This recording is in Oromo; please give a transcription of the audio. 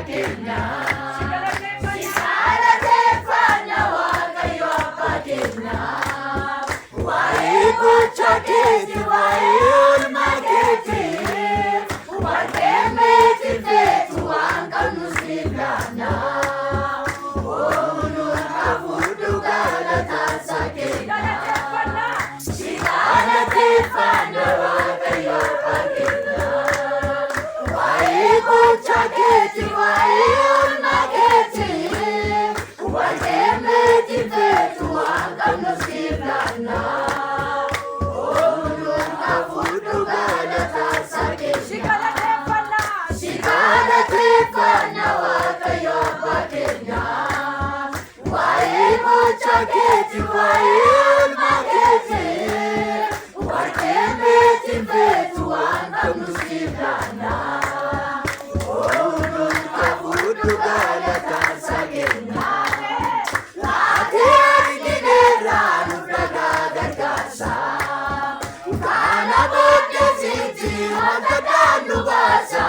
Kenya. Sigalateeffannaa Waaqayyo Abbaa Kenya. Waa'ee gocha keetii waa'ee oolmaa keetii warqeen meetii feetu waan qabnu siif laanna. Oonuun hafuudhu galataasa Kenya. Sigalateeffannaa Waaqayyo Abbaa Kenya. Waa'ee gocha keetii waa'ee oolmaa keetii warqeen meetii feetu waan qabnu siif laanna. Oonuun hafuudhu galataasa Kenya. Sigalateeffannaa Waaqayyo Abbaa Kenya. Waa'ee gocha keetii waa'ee oolmaa keetii warqeen meetii feetu waan qabnu siif laanna. Oonuun hafuudhu galataasa Kenya. Ati argineerraa nuuf dhagaa gargaarsa. Kana booddee sitti wanta dhaan nu baasa.